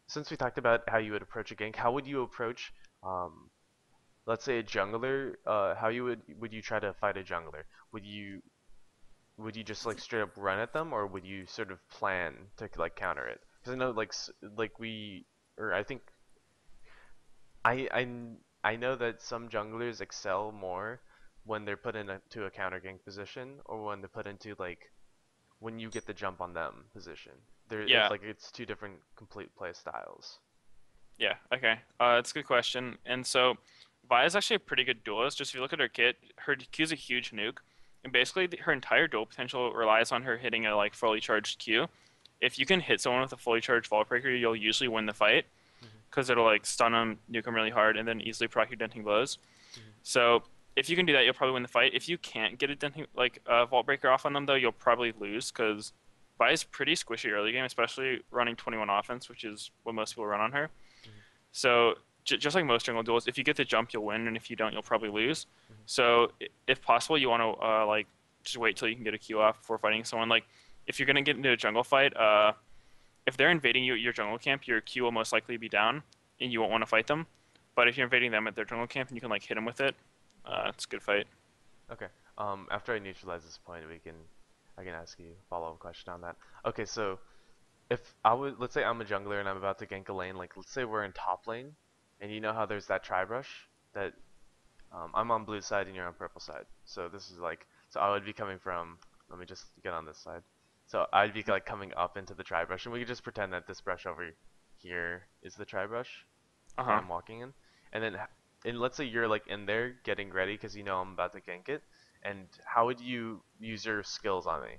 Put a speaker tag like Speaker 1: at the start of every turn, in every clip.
Speaker 1: Since we talked about how you would approach a gank, how would you approach, let's say a jungler? How would you try to fight a jungler? Would you would you just like straight up run at them, or would you sort of plan to like counter it? Because I know like we or I think I I I know that some junglers excel more when they're put into a counter gank position, or when they're put into like when you get the jump on them position. It's
Speaker 2: Yeah,
Speaker 1: like it's two different complete play styles.
Speaker 2: yeah, okay. It's a good question. And so, Vi is actually a pretty good duelist. Just if you look at her kit, her Q is a huge nuke, and basically her entire duel potential relies on her hitting a like fully charged Q. If you can hit someone with a fully charged Vault Breaker, you'll usually win the fight
Speaker 1: Hmm.
Speaker 2: because it'll like stun them, nuke them really hard, and then easily proc your denting blows.
Speaker 1: Hmm.
Speaker 2: So if you can do that, you'll probably win the fight. If you can't get a denting like a Vault Breaker off on them though, you'll probably lose because Vi is pretty squishy early game, especially running 21 offense, which is what most people run on her.
Speaker 1: Hmm.
Speaker 2: So just like most jungle duels, if you get the jump, you'll win, and if you don't, you'll probably lose.
Speaker 1: Hmm.
Speaker 2: So if possible, you want to like just wait till you can get a Q off before fighting someone. Like if you're gonna get into a jungle fight, if they're invading your jungle camp, your Q will most likely be down, and you won't want to fight them. But if you're invading them at their jungle camp and you can like hit them with it, it's a good fight.
Speaker 1: Okay. After I neutralize this point, I can ask you a follow-up question on that. Okay, so if I would, let's say I'm a jungler and I'm about to gank a lane, like let's say we're in top lane, and you know how there's that tri-brush that I'm on blue side and you're on purple side. So this is like, so I would be coming from, let me just get on this side. So I'd be like coming up into the tri-brush, and we could just pretend that this brush over here is the tri-brush
Speaker 2: Uh
Speaker 1: that
Speaker 2: huh.
Speaker 1: I'm walking in. And then, and let's say you're like in there getting ready because you know I'm about to gank it. And how would you use your skills on me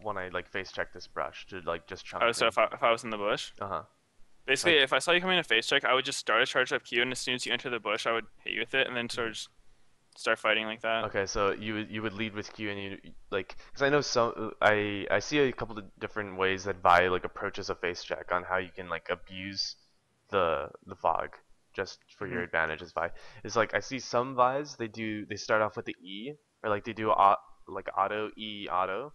Speaker 1: when I like face check this brush to like just
Speaker 2: Oh,
Speaker 1: chunk
Speaker 2: so
Speaker 1: me?
Speaker 2: if I was in the bush,
Speaker 1: Uh-huh.
Speaker 2: basically
Speaker 1: Like,
Speaker 2: if I saw you coming to face check, I would just start a charge up Q, and as soon as you enter the bush, I would hit you with it, and then sort
Speaker 1: mhm.
Speaker 2: of just start fighting like that.
Speaker 1: Okay, so you would lead with Q and you like because I know some I see a couple of different ways that Vi like approaches a face check on how you can like abuse the fog just for your
Speaker 2: Hmm.
Speaker 1: advantage as Vi. It's like I see some Vi's they start off with the E, or like they do like auto E auto,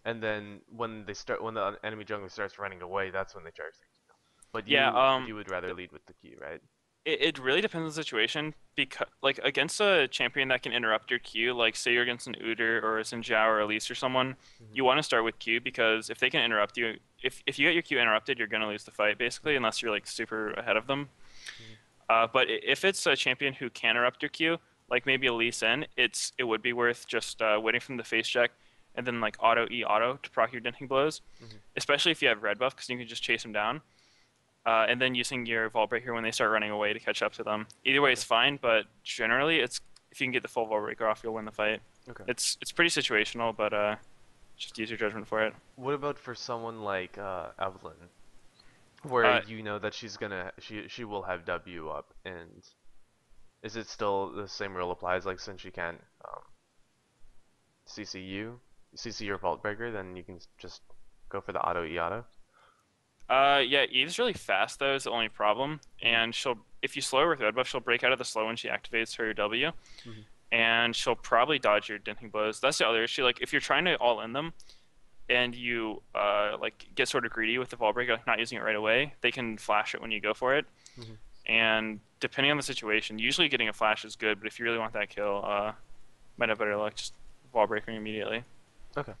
Speaker 1: and then when the enemy jungler starts running away, that's when they charge the Q. But
Speaker 2: Yeah.
Speaker 1: you would rather lead with the Q, right?
Speaker 2: It really depends on the situation because like against a champion that can interrupt your Q, like say you're against an Udyr or a Xin Zhao or Elise or someone,
Speaker 1: Hmm.
Speaker 2: you want to start with Q because if they can interrupt you, if you get your Q interrupted, you're gonna lose the fight basically unless you're like super ahead of them.
Speaker 1: Hmm.
Speaker 2: But if it's a champion who can interrupt your Q, like maybe a Lee Sin, it would be worth just waiting from the face check and then like auto E auto to proc your denting blows,
Speaker 1: Hmm.
Speaker 2: especially if you have red buff because you can just chase him down. And then using your Vault Breaker when they start running away to catch up to them. Either way
Speaker 1: Okay.
Speaker 2: is fine, but generally it's if you can get the full Vault Breaker off, you'll win the fight.
Speaker 1: Okay.
Speaker 2: It's pretty situational, but just use your judgment for it.
Speaker 1: What about for someone like Evelyn, where
Speaker 2: Uh,
Speaker 1: you know that she will have W up, and is it still the same rule applies? Like since she can't CC your Vault Breaker, then you can just go for the auto E auto.
Speaker 2: yeah, Eve's really fast though is the only problem,
Speaker 1: Hmm.
Speaker 2: and she'll if you slow her with red buff, she'll break out of the slow when she activates her W,
Speaker 1: Hmm.
Speaker 2: and she'll probably dodge your denting blows. That's the other issue. Like if you're trying to all in them, and you like get sort of greedy with the Vault Breaker, like not using it right away, they can flash it when you go for it.
Speaker 1: Hmm.
Speaker 2: And depending on the situation, usually getting a flash is good, but if you really want that kill, might have better luck just wall breaking immediately.
Speaker 1: Okay.